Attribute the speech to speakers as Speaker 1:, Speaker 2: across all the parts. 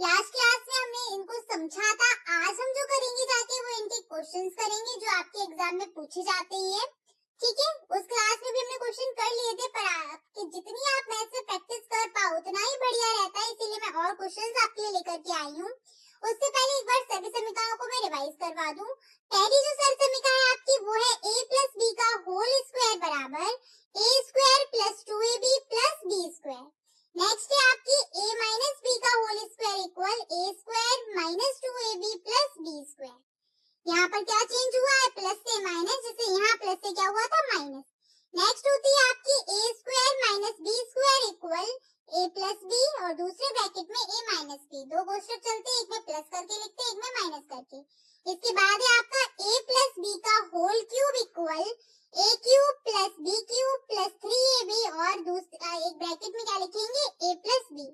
Speaker 1: Last class में हमने इनको समझा था। आज हम जो करेंगे जाके वो इनके क्वेश्चंस करेंगे जो आपके एग्जाम में पूछे जाते हैं। ठीक है, उस क्लास में भी हमने क्वेश्चन कर लिए थे, पर आपकी जितनी आप मैथ्स में प्रैक्टिस कर पाओ उतना ही बढ़िया रहता है, इसीलिए मैं और क्वेश्चंस आपके लिए लेकर के आई हूँ। उससे पहले एक बार सभी समीकरणों को मैं रिवाइज करवा दूं। पहली जो सर समीकरण है आपकी वो है a प्लस बी का होल स्क्वायर बराबर a square plus 2ab plus b square. Next है आपकी a माइनस बी का whole square equal a square minus 2ab plus b square. यहाँ पर क्या चेंज हुआ है, प्लस से माइनस, जैसे यहाँ प्लस से क्या हुआ था माइनस। नेक्स्ट होती है आपकी a square minus b square equal a plus b और दूसरे ब्रैकेट में a माइनस b। दो कोष्ठक चलते हैं, एक में प्लस करके लिखते हैं, एक में माइनस करके। इसके बाद है आपका a प्लस b का whole cube equal a cube plus b cube plus 3ab और दूसरा एक ब्रैकेट में क्या लिखेंगे a प्लस b।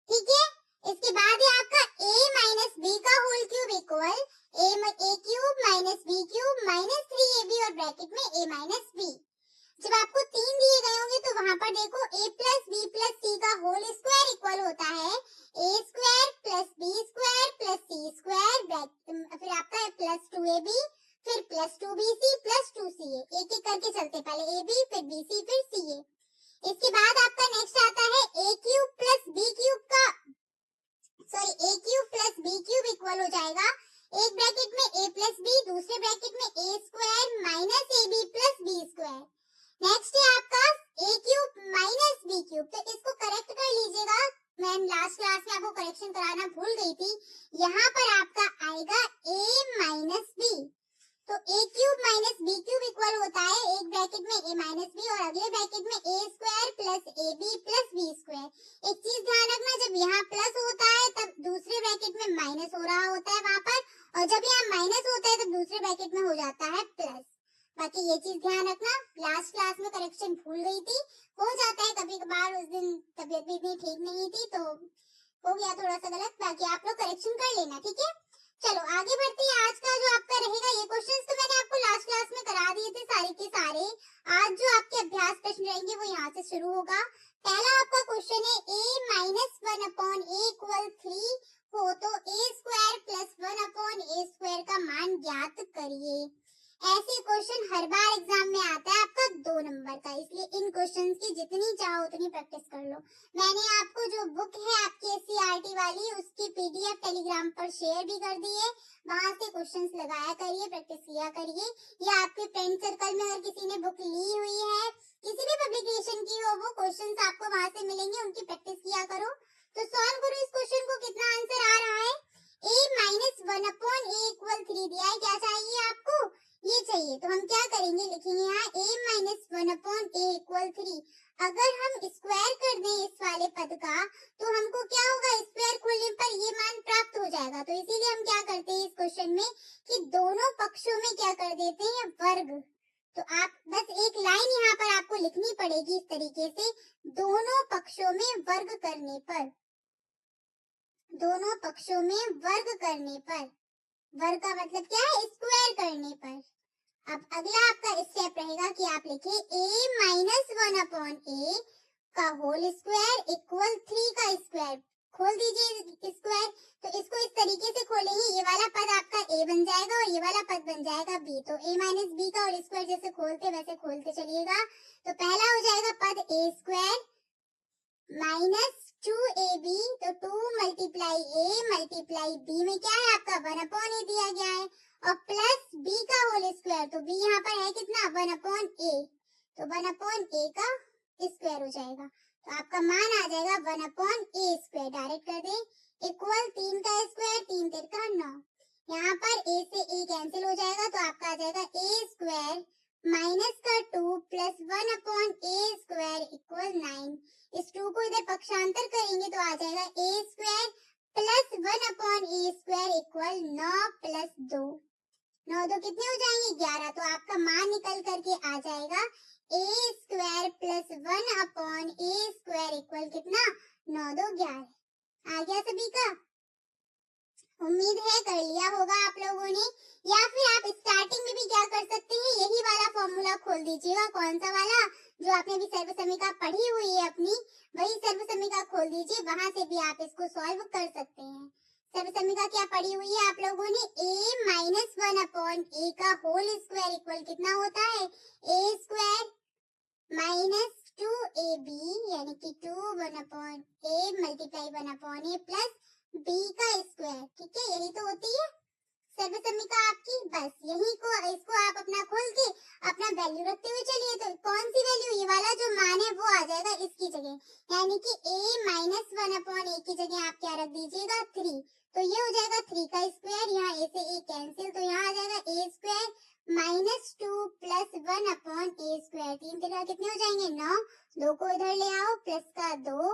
Speaker 1: ठीक है, इसके बाद है आपका a माइनस b का whole cube equal a cube minus b cube minus 3ab और ब्रैकेट में a माइनस b। जब आपको तीन दिए गए होंगे तो वहां पर देखो a plus b plus c का होल स्क्वायर इक्वल होता है a square plus b square plus c square, फिर आपका है प्लस 2ab फिर प्लस 2bc प्लस 2ca। एक एक करके चलते, पहले ab फिर bc फिर ca। इसके बाद आपका नेक्स्ट आता है a cube plus b cube का a cube plus b cube equal हो जाएगा एक ब्रैकेट में a प्लस b दूसरे ब्रैकेट में a square minus ab plus b square. Next है आपका a cube minus b cube, तो इसको करेक्ट कर लीजिएगा, मैं लास्ट क्लास में आपको करेक्शन कराना भूल गई थी। यहाँ पर आपका आएगा a माइनस b, तो a cube minus b cube equal होता है एक ब्रैकेट में a माइनस b और अगले ब्रैकेट में a square plus ab plus b square. एक चीज ध्यान रखना, जब यहाँ प्लस होता है तब दूसरे ब्रैकेट में माइनस हो रहा होता है वहां पर, और जब यहाँ माइनस होता है तब दूसरे ब्रैकेट में हो जाता है प्लस। बाकी ये चीज ध्यान रखना, लास्ट क्लास में करेक्शन भूल गई थी, हो जाता है कभी कभार, उस दिन तबीयत भी इतनी ठीक नहीं थी तो हो गया थोड़ा सा गलत, बाकी आप लोग करेक्शन कर लेना। ठीक है, चलो आगे बढ़ते हैं। आज का जो आपका रहेगा ये क्वेश्चंस तो मैंने आपको लास्ट क्लास में करा दिए थे सारे के सारे। आज जो आपके अभ्यास प्रश्न रहेंगे वो यहाँ से शुरू होगा। पहला आपका क्वेश्चन है a minus 1 upon a equal 3 हो तो a square plus 1 upon a square का मान ज्ञात करिए। ऐसे क्वेश्चन हर बार एग्जाम में आता है आपका 2 नंबर का, इसलिए इन क्वेश्चंस की जितनी चाहो उतनी प्रैक्टिस कर लो। मैंने आपको जो बुक है आपकी एससीईआरटी वाली उसकी पीडीएफ टेलीग्राम पर शेयर भी कर दी है, वहां से क्वेश्चंस लगाया करिए, प्रैक्टिस किया करिए। या आपके फ्रेंड सर्कल में अगर किसी ने बुक ली हुई है, किसी भी पब्लिकेशन की हो, वो क्वेश्चंस आपको वहां से मिलेंगे, उनकी प्रैक्टिस किया करो। तो सॉल्व करो इस क्वेश्चन को, कितना आंसर आ रहा है। a minus 1 upon a equal 3 दिया है, क्या चाहिए आपको, ये चाहिए। तो हम क्या करेंगे, लिखेंगे यहाँ a minus 1 upon a equal 3। अगर हम स्क्वायर कर दें इस वाले पद का तो हमको क्या होगा, स्क्वायर खोलने पर ये मान प्राप्त हो जाएगा। तो इसीलिए हम क्या करते हैं इस क्वेश्चन में कि दोनों पक्षों में क्या कर देते हैं, वर्ग। तो आप बस एक लाइन यहाँ पर आपको लिखनी पड़ेगी इस तरीके से, दोनों पक्षों में वर्ग करने पर, दोनों पक्षों में वर्ग करने पर, वर्ग का मतलब क्या है, स्क्वायर करने पर। अब अगला आपका स्टेप रहेगा कि आप लिखे a माइनस 1 अपॉन a का होल स्क्वायर इक्वल 3 का स्क्वायर। खोल दीजिए स्क्वायर, तो इसको इस तरीके से खोलेंगे, ये वाला पद आपका a बन जाएगा और ये वाला पद बन जाएगा b। तो a माइनस b का होल स्क्वायर जैसे खोलते वैसे खोलते चलिएगा। तो पहला हो जाएगा पद a स्क्वायर माइनस 2ab, तो 2 मल्टीप्लाई a मल्टीप्लाई b में क्या है आपका 1 अपॉन a दिया गया है, और प्लस b का होल स्क्वायर, तो b यहाँ पर है कितना 1 अपॉन a, तो 1 अपॉन a का स्क्वायर हो जाएगा। तो आपका मान आ जाएगा 1 अपॉन a स्क्वायर, डायरेक्ट कर दे, इक्वल 3 का स्क्वायर 3 3 का 9। यहाँ पर a से a कैंसिल हो जाएगा, तो आपका आ जाएगा a स्क्वायर माइनस का 2 plus 1 upon a square equal 9। इस 2 को इधर पक्षांतर करेंगे तो आ जाएगा a square plus 1 upon a square equal 9 plus 2, 9 2 कितने हो जाएंगे 11। तो आपका मान निकल करके आ जाएगा a square plus 1 upon a square equal कितना 9 2 11। आ गया सभी का। उम्मीद है कर लिया होगा आप लोगों ने। या फिर आप स्टार्टिंग में भी क्या कर सकते हैं, यही वाला फॉर्मूला खोल दीजिएगा। कौन सा वाला, जो आपने भी सर्वसमीका पढ़ी हुई है अपनी, वही सर्वसमीका खोल दीजिए, वहां से भी आप इसको सॉल्व कर सकते हैं। सर्वसमीका क्या पढ़ी हुई है आप लोगों ने, a माइनस 1/a का होल स्क्वायर इक्वल कितना होता है, a स्क्वायर माइनस 2ab, यानी कि 2 1/a multiply 1/a plus b का स्क्वायर। ठीक है, यही तो होती है सर्वसमीका आपकी। बस यही को, इसको आप अपना खोल के अपना वैल्यू रखते हुए चलिए। तो कौन सी वैल्यू, ये वाला जो मान है वो आ जाएगा इसकी जगह, यानी कि a माइनस 1/a की जगह आप क्या रख दीजिएगा, 3। तो ये हो जाएगा 3 का स्क्वायर, यहाँ a से a कैंसिल, तो यहाँ आ जाएगा a square minus 2 plus 1/a square. 3 के कितने हो जाएंगे, 9। 2 को इधर ले आओ, प्लस का 2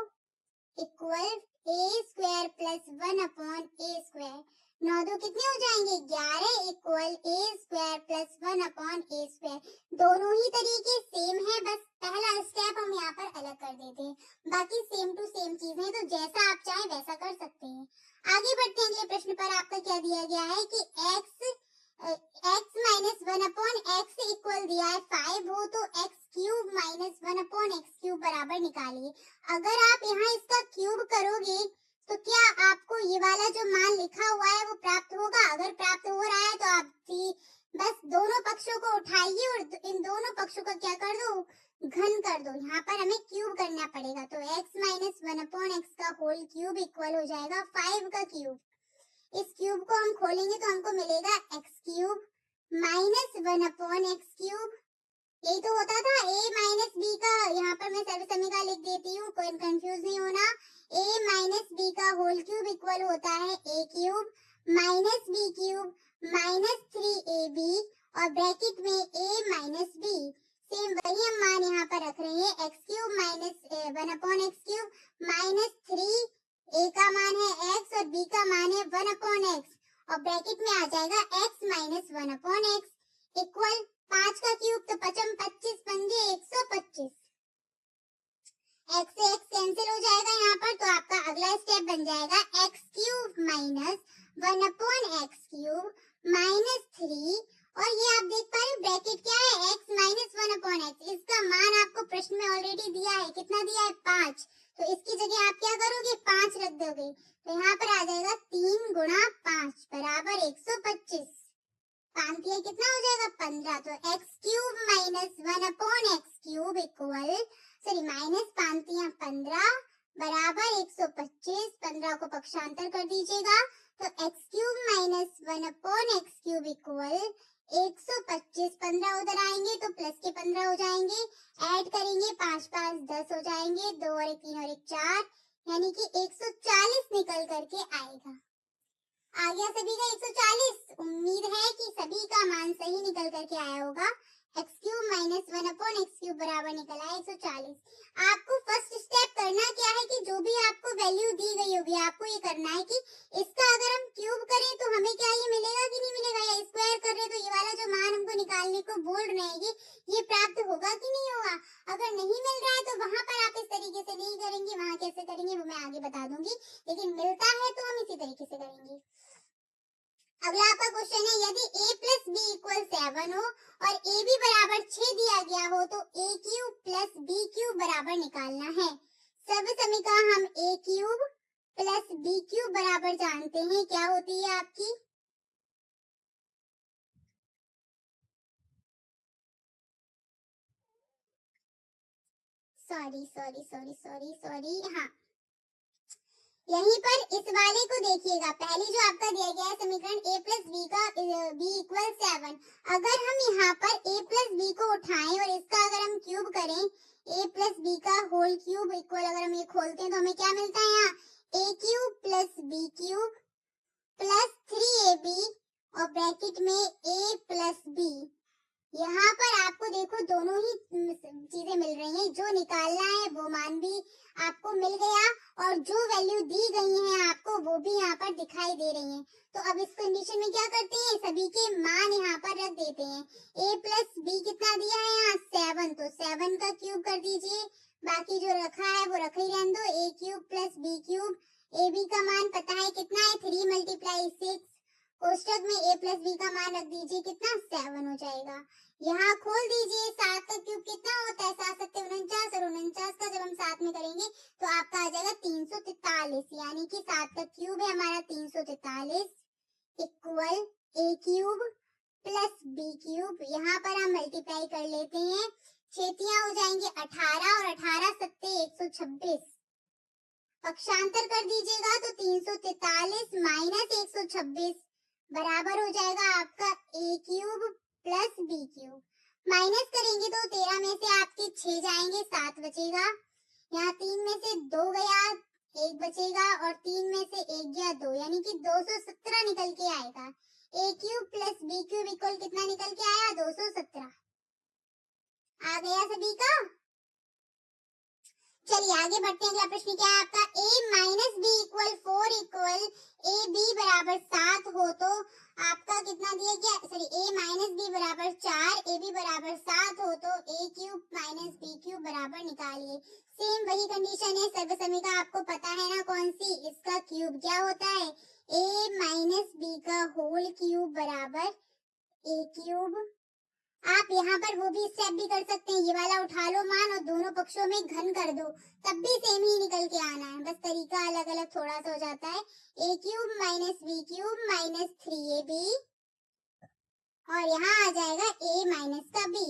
Speaker 1: equal a square plus 1/a square. 9 2 कितने हो जाएंगे, 11 equal a square plus 1/a square. दोनों ही तरीके सेम है, बस पहला स्टेप हम यहाँ पर अलग कर देते हैं, बाकी सेम टू सेम चीज है। तो जैसा आप चाहें वैसा कर सकते हैं। आगे बढ़ते हैं अगले प्रश्न पर। आपका क्या दिया गया है कि x माइनस 1/x इक्वल दिया है 5 हो, तो x cube minus 1/x cube बराबर निकालिए। अगर आप यहाँ इसका क्यूब करोगे तो क्या आपको ये वाला जो मान लिखा हुआ है वो प्राप्त होगा। अगर प्राप्त हो रहा है तो आप बस दोनों पक्षों को उठाइए और इन दोनों पक्षों का क्या कर दो, घन कर दो। यहाँ पर हमें क्यूब करना पड़ेगा, तो x माइनस 1/x का होल क्यूब इक्वल हो जाएगा 5 का क्यूब। इस क्यूब को हम खोलेंगे तो हमको मिलेगा x cube minus 1/x cube. यही तो होता था a माइनस b का, यहाँ पर मैं सर्वसमीका लिख देती हूँ, कोई कंफ्यूज नहीं होना। a माइनस b का होल क्यूब इक्वल होता है a cube minus b cube minus 3ab और ब्रैकेट में a माइनस b। सेम वही हम मान यहाँ पर रख रहे हैं, x cube minus 1/x cube minus 3, a का मान है x और b का मान है 1/x और ब्रैकेट में आ जाएगा x माइनस 1/x इक्वल 5 का क्यूब, तो 5 25 पंजे 125। x से x कैंसिल हो जाएगा यहाँ पर, तो आपका अगला स्टेप बन जाएगा x cube minus 1/x cube minus 3। और ये आप देख पा रहे हैं ब्रैकेट क्या है, x माइनस 1/x। इसका मान आपको प्रश्न में ऑलरेडी दिया है, कितना दिया है, 5। तो इसकी जगह आप क्या करोगे, 5 रख दोगे। तो यहाँ पर आ जाएगा 3 गुणा 5 बराबर 125। 5 कितना हो जाएगा, 15। तो x cube minus 1/x cube equal, sorry minus 5 15 बराबर 125। 15 को पक्षांतर कर दीजिएगा, तो x cube minus 1/x cube equal 125। 15 उधर आएंगे तो प्लस के 15 हो जाएंगे, ऐड करेंगे 5 5 10 हो जाएंगे, 2 और 1 3 और 1 4, यानी कि 140 निकल करके आएगा। आ गया सभी का 140। उम्मीद है कि सभी का मान सही निकल करके आया होगा। x cube minus 1/x cube बराबर निकला है 140। आपको फर्स्ट स्टेप करना क्या है कि जो भी आपको वैल्यू दी गई होगी आपको ये करना है कि इसका अगर हम क्यूब करें तो हमें क्या ये मिलेगा कि नहीं मिलेगा, या स्क्वायर कर रहे तो ये वाला जो मान हमको निकालने को बोल रहे हैं ये प्राप्त होगा कि नहीं होगा। अगर नहीं मिल रहा है तो वहां पर आप इस तरीके से नहीं करेंगे, वहां कैसे करेंगे वो मैं आगे बता दूंगी, लेकिन मिलता है तो हम इसी तरीके से करेंगे। अगला आपका क्वेश्चन है, यदि a प्लस बी इक्वल 7 हो और a b बराबर 6 दिया गया हो तो a cube plus b cube बराबर निकालना है। सर्वसमीका हम a cube plus b cube बराबर जानते हैं क्या होती है आपकी, सॉरी हाँ, यहीं पर इस वाले को देखिएगा। पहले जो आपका दिया गया है समीकरण a प्लस बी का b इक्वल 7, अगर हम यहाँ पर a प्लस बी को उठाएं और इसका अगर हम क्यूब करें, a प्लस बी का होल क्यूब इक्वल, अगर हम ये खोलते हैं तो हमें क्या मिलता है, यहाँ a cube plus b cube plus 3ab और ब्रैकेट में a प्लस b। यहाँ पर आपको देखो दोनों ही चीजें मिल रही हैं, जो निकालना है वो मान भी आपको मिल गया और जो वैल्यू दी गई है आपको वो भी यहाँ पर दिखाई दे रही है। तो अब इस कंडीशन में क्या करते हैं, सभी के मान यहाँ पर रख देते हैं। a प्लस बी कितना दिया है यहाँ 7, तो 7 का क्यूब कर दीजिए, बाकी जो रखा है वो रख ही रहने दो। a cube plus B cube A B का मान पता है कितना है, 3 मल्टीप्लाई 6। कोष्टक में a प्लस बी का मान रख दीजिए, कितना 7 हो जाएगा। यहाँ खोल दीजिए, 7 का क्यूब कितना होता है, 7 7 49, और 49 का जब हम साथ में करेंगे तो आपका आ जाएगा 343, यानी कि 7 का क्यूब है हमारा 343 equal a cube plus b cube. यहाँ पर हम मल्टीप्लाई कर लेते हैं, छेतियां हो जाएंगी 18 और 18 सत्ते 126, पक्षांतर कर दीजिएगा तो 343 माइनस 126 बराबर हो जाएगा आपका a cube plus b cube. Minus करेंगे तो 13 में से आपके 6 जाएंगे, 7 बचेगा। यहाँ 3 में से 2 गया, 1 बचेगा, और 3 में से 1 गया 2, यानी कि 217 निकल के आएगा। a cube plus b cube equal कितना निकल के आया, 217। आ गया सभी का। चलिए आगे बढ़ते हैं। अगला प्रश्न क्या है आपका, a minus B equal 4 equal A B बराबर 7 हो तो आपका कितना दिया गया, सॉरी a माइनस बी बराबर 4, ए बी बराबर 7 हो तो a cube minus B cube बराबर निकालिए। सेम वही कंडीशन है, सर्वसमय का आपको पता है ना कौन सी, इसका क्यूब क्या होता है, a माइनस बी का होल क्यूब बराबर a क्यूब। आप यहाँ पर वो भी स्टेप भी कर सकते हैं, ये वाला उठा लो मान और दोनों पक्षों में घन कर दो, तब भी सेम ही निकल के आना है, बस तरीका अलग अलग थोड़ा सा हो जाता है। a cube minus B cube minus 3ab, और यहाँ आ जाएगा a माइनस का b।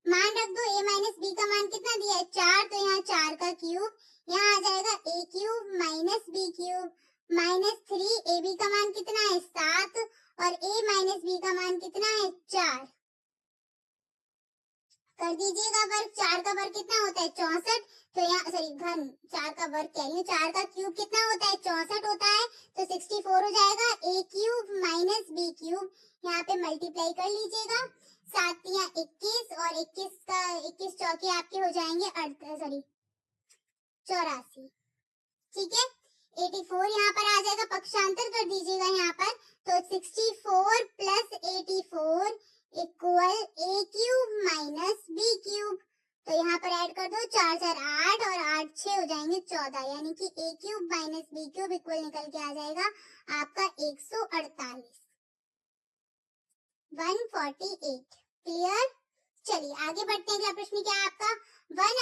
Speaker 1: मान रख दो, a माइनस b का मान कितना दिया है 4, तो यहाँ 4 का क्यूब, यहाँ आ जाएगा a cube minus b cube minus 3ab का मान कितना है 7, और a माइनस b का मान कितना है 4। कर दीजिएगा वर्ग, 4 का वर्ग कितना होता है 64, तो यहाँ सॉरी घन, 4 का वर्ग कह रही हूँ, 4 का क्यूब कितना होता है 64 होता है, तो 64 हो जाएगा। a cube minus b cube, यहाँ पे मल्टीप्लाई कर लीजिएगा, 7 या 21, और 21 का 21 चौके आपके हो जाएंगे 84, ठीक है। 84 यहाँ पर आ जाएगा, पक्षांतर कर दीजिएगा यहाँ पर, तो 64 plus 84 equal a cube minus b cube, तो यहाँ पर ऐड कर दो, 4 4 8 और 8 6 हो जाएंगे 14, यानी कि a cube minus b cube equal निकल के आ जाएगा आपका 148, 148। क्लियर। चलिए आगे बढ़ते हैं। अगला प्रश्न क्या है आपका, 1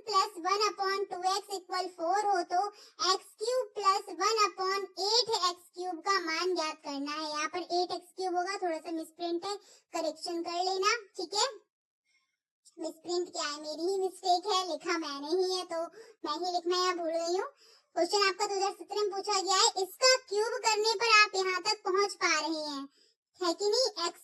Speaker 1: प्लस 1/2x इक्वल 4 हो तो x cube plus 1/8x cube का मान ज्ञात करना है। यहाँ पर 8x क्यूब होगा, थोड़ा सा मिसप्रिंट है, करेक्शन कर लेना, ठीक है। मिसप्रिंट क्या है, मेरी ही मिस्टेक है, लिखा मैंने ही है, तो मैं ही लिखना यहाँ भूल गई हूँ। क्वेश्चन आपका 2017 में पूछा गया है, इसका क्यूब करने पर आप यहाँ तक पहुंच पा रहे हैं, है कि नहीं। x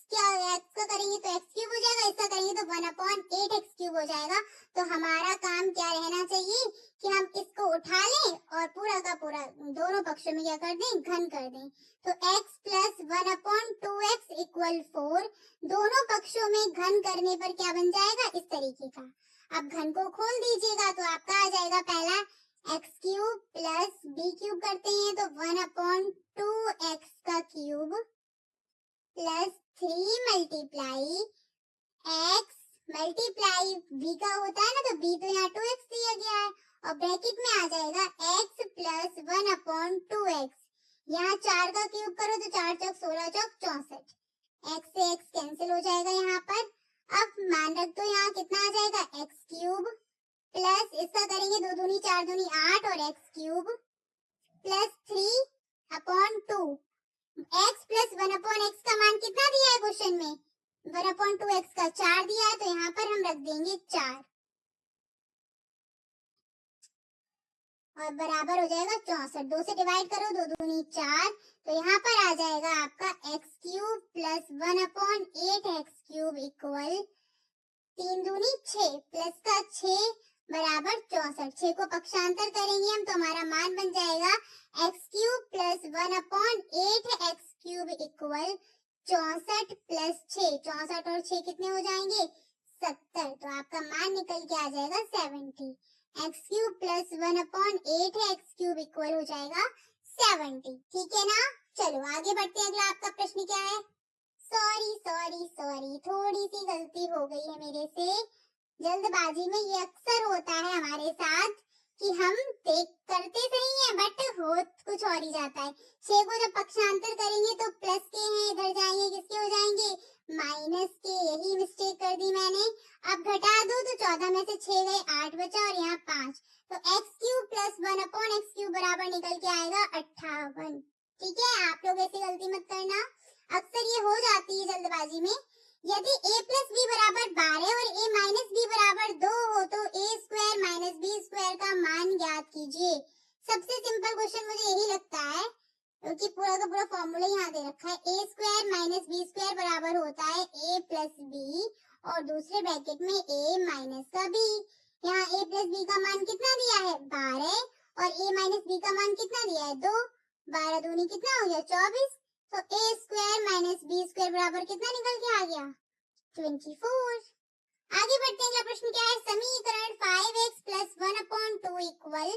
Speaker 1: का करेंगे तो x क्यूब हो जाएगा, इसका करेंगे तो 1/8x क्यूब हो जाएगा। तो हमारा काम क्या रहना चाहिए कि हम इसको उठा लें और पूरा का पूरा दोनों पक्षों में क्या कर दें, घन कर दें। तो x प्लस 1/2x इक्वल 4, दोनों पक्षों में घन करने पर क्या बन जाएगा, इस तरीके का। अब घन को खोल दीजिएगा तो आपका आ जाएगा पहला x cube plus b cube करते हैं तो 1/2x का cube plus 3 multiply x multiply b का होता है ना, तो b तो यहाँ 2x दिया गया है, और ब्रैकेट में आ जाएगा x प्लस 1/2x। यहाँ 4 का क्यूब करो तो 4 चौक 16 चौक 64, x से x कैंसिल हो जाएगा यहाँ पर। अब मान रख दो, यहाँ कितना आ जाएगा x क्यूब प्लस इसका करेंगे 2 दूनी 4 दूनी 8 और x cube plus 3/2 x plus 1/x का मान कितना दिया है क्वेश्चन में, 1/2x का 4 दिया है, तो यहाँ पर हम रख देंगे 4 और बराबर हो जाएगा 64। 2 से डिवाइड करो, 2 दूनी 4, तो यहाँ पर आ जाएगा आपका x cube plus 1/8x cube equal 3 दूनी 6 प्लस का 6 बराबर 64। 6 को पक्षांतर करेंगे हम तो हमारा मान बन जाएगा x cube plus 1/8x cube equal 64 plus 6, 64 और 6 कितने हो जाएंगे 70, तो आपका मान निकल के आ जाएगा 70। x cube plus 1/8x cube equal हो जाएगा 70, ठीक है ना। चलो आगे बढ़ते हैं। अगला आपका प्रश्न क्या है, सॉरी थोड़ी सी गलती हो गई है मेरे से, जल्दबाजी में ये अक्सर होता है हमारे साथ कि हम देख करते सही है बट हो कुछ और ही जाता है। 6 को जब पक्षांतर करेंगे तो प्लस के हैं, इधर जाएंगे किसके हो जाएंगे, माइनस के। यही मिस्टेक कर दी मैंने। अब घटा दो तो 14 में से 6 गए, 8 बचा और यहाँ 5, तो एक्स क्यूब प्लस 1/x³ बराबर निकल के आएगा 58। ठीक है, आप लोग ऐसी गलती मत करना, अक्सर ये हो जाती है जल्दबाजी में। यदि a प्लस बी बराबर 12 और a माइनस बी बराबर 2 हो तो a square minus B square का मान ज्ञात कीजिए। सबसे सिंपल क्वेश्चन मुझे यही लगता है, क्योंकि पूरा का पूरा फॉर्मूला यहाँ दे रखा है। a square minus B square बराबर होता है a प्लस बी और दूसरे ब्रैकेट में a माइनस का b। यहाँ a प्लस बी का मान कितना दिया है, 12, और a माइनस बी का मान कितना दिया है, 2। 12 दूनी कितना हो गया, 24। तो a square minus B square बराबर कितना निकल के आ गया, 24। आगे बढ़ते हैं। अगला प्रश्न क्या है, समीकरण 5x plus 1/2 equal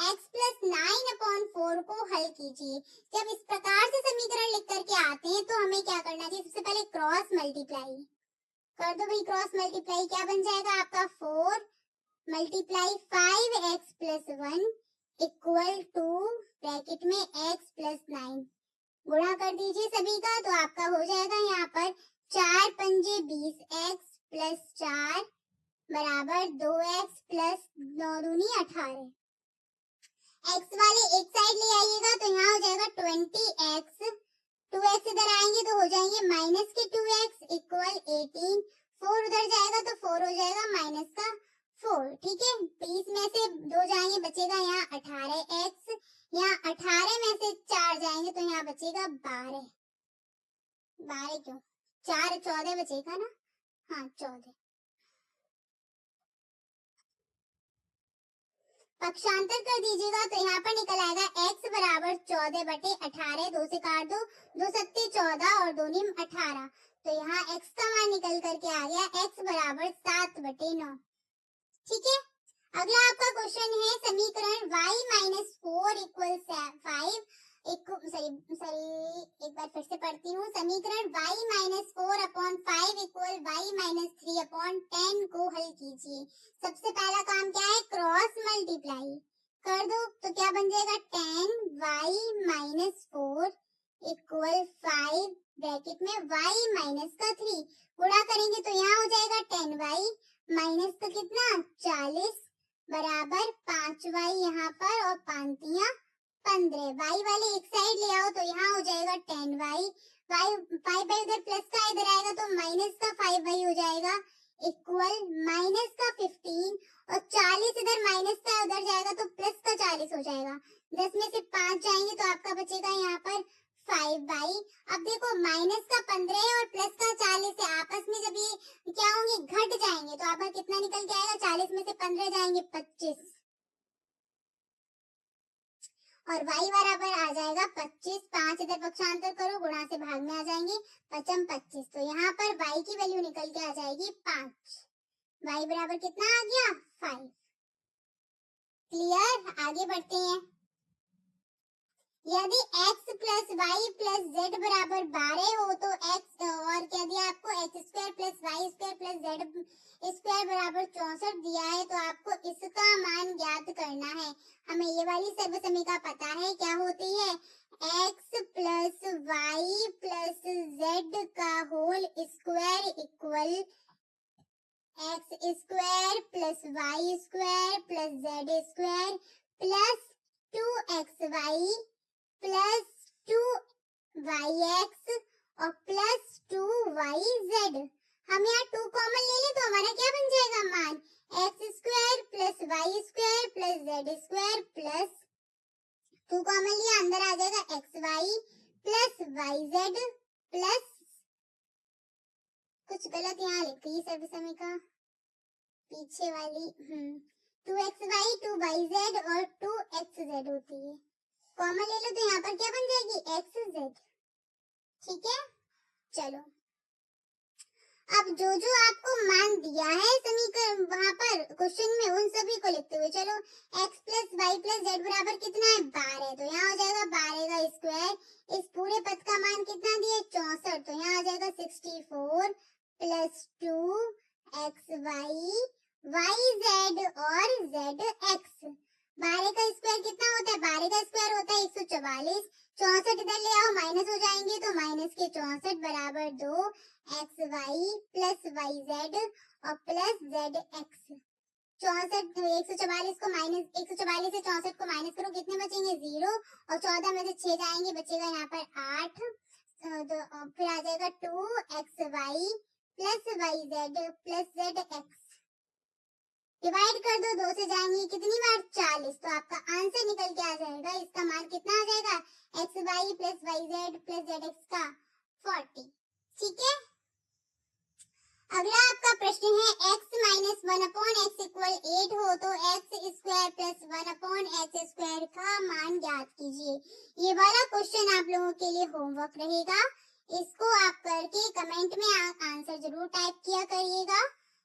Speaker 1: x plus 9/4 को हल कीजिए। जब इस प्रकार से समीकरण लिख करके आते हैं तो हमें क्या करना चाहिए, सबसे पहले क्रॉस मल्टीप्लाई कर दो भाई। क्रॉस मल्टीप्लाई क्या बन जाएगा आपका, 4 multiply 5x plus 1 equal to bracket में x प्लस 9, गुणा कर दीजिए सभी का, तो आपका हो जाएगा यहाँ पर 4 पंजे 20x प्लस 4 बराबर 2x प्लस 9 दूनी 18। x वाले एक साइड ले आइएगा तो यहाँ हो जाएगा 20x, 2x इधर आएंगे तो हो जाएंगे माइनस के 2x इक्वल 18। 4 उधर जाएगा तो 4 हो जाएगा माइनस का 4। ठीक है, 20 में से 2 जाएंगे बचेगा यहाँ 18x, यहाँ 18 में से 4 जाएंगे तो यहाँ बचेगा 12। 12 क्यों, 4 14 बचेगा ना, हाँ 14। पक्षांतर कर दीजिएगा तो यहाँ पर निकल आएगा x बराबर 14/18, 2 से काट दो, 2 सत्ते 14 और 2 नीम 18, तो यहाँ x का मान निकल करके आ गया x बराबर 7/9। ठीक है, अगला आपका क्वेश्चन है समीकरण y माइनस 4 इक्वल 5 एक बार फिर से पढ़ती हूँ। समीकरण y minus 4/5 equal y minus 3/10 को हल कीजिए। सबसे पहला काम क्या है, क्रॉस मल्टीप्लाई कर दो, तो क्या बन जाएगा, 10y माइनस 4 इक्वल 5 ब्रैकेट में y माइनस का 3, गुणा करेंगे तो यहाँ हो जाएगा 10y माइनस का कितना 40 बराबर 5y यहाँ पर और 5 15। y वाले एक साइड ले आओ तो यहाँ हो जाएगा 10y, 5y उधर प्लस का इधर आएगा तो माइनस का 5y हो जाएगा इक्वल माइनस का 15, और 40 इधर माइनस का उधर जाएगा तो प्लस का 40 हो जाएगा। 10 में से 5 जाएंगे तो आपका बचेगा यहाँ पर 5y। अब देखो माइनस का 15 और प्लस का 40 है, आपस में जब ये क्या होंगे, घट जाएंगे तो आपका कितना निकल के आएगा, 40 में से 15 जाएंगे 25, और y बराबर आ जाएगा 25। 5 इधर पक्षांतर करो, गुणा से भाग में आ जाएंगे, 5 25, तो यहाँ पर y की वैल्यू निकल के आ जाएगी 5। y बराबर कितना आ गया, 5। क्लियर, आगे बढ़ते हैं। यदि x plus Y plus Z बराबर 12 हो तो x और क्या दिया आपको, x square plus Y square plus Z square बराबर 64 दिया है, तो आपको इसका मान ज्ञात करना है। हमें ये वाली सर्वसमीका पता है क्या होती है, x plus Y plus Z का whole square equal x square plus Y square plus Z square plus 2xy plus 2yx और प्लस 2yz। हम यहाँ 2 कॉमन ले लें तो हमारा क्या बन जाएगा मान, x square plus Y square plus Z square plus 2 common लिया, अंदर आ जाएगा xy प्लस yz प्लस कुछ गलत यहाँ लिख गई सर्वसमीका पीछे वाली, 2xy 2yz और 2xz होती है। कॉमन ले लो तो यहाँ पर क्या बन जाएगी, xz। ठीक है, चलो अब जो जो आपको मान दिया है समीकरण वहां पर क्वेश्चन में उन सभी को लिखते हुए चलो। x plus Y plus Z बराबर कितना है, 12, तो यहाँ हो जाएगा 12 का स्क्वायर। इस पूरे पद का मान कितना दिया है, 64, तो यहाँ आ जाएगा 64 प्लस 2 xy वाई जेड और जेड एक्स। 12 का स्क्वायर कितना होता है? 12 का स्क्वायर होता है 144। 64 इधर ले आओ, माइनस हो जाएंगे, तो माइनस के 64 बराबर 2 X Y plus Y Z और प्लस जेड एक्स। 64 144 को माइनस 144 से 64 को माइनस करो, कितने बचेंगे? 0। और 14 में से 6 जाएंगे, बचेगा यहाँ पर 8। तो फिर आ जाएगा 2 X Y plus Y Z plus Z X. Divide कर दो, 2 से जाएंगे कितनी बार? 40। तो आपका आंसर निकल के आ जाएगा, इसका मान कितना आ जाएगा? X Y plus Y Z plus Z X का 40। ठीक है, अगला आपका प्रश्न है x माइनस 1/x इक्वल 8 हो तो x square plus 1/x square का मान ज्ञात कीजिए। ये वाला क्वेश्चन आप लोगों के लिए होमवर्क रहेगा, इसको आप करके कमेंट में आंसर जरूर टाइप किया करिएगा।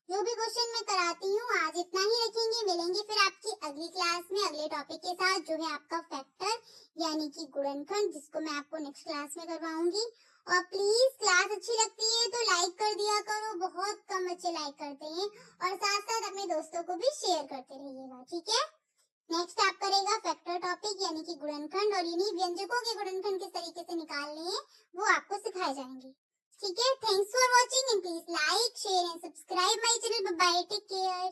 Speaker 1: जो भी क्वेश्चन मैं कराती हूँ आज इतना ही रखेंगे, मिलेंगे फिर आपकी अगली क्लास में अगले टॉपिक के साथ, जो है आपका फैक्टर यानी कि गुणनखंड, जिसको मैं आपको नेक्स्ट क्लास में करवाऊंगी। और प्लीज क्लास अच्छी लगती है तो लाइक कर दिया करो, बहुत कम बच्चे लाइक करते हैं, और साथ साथ अपने दोस्तों को भी शेयर करते रहिएगा। ठीक है, नेक्स्ट आप करेगा फैक्टर टॉपिक यानी कि गुणनखंड, और इन्हीं व्यंजकों के गुणनखंड किस तरीके से निकालने हैं वो आपको सिखाए जाएंगे। ठीक है, thanks for watching and please like share and subscribe my channel. Bye bye, take care.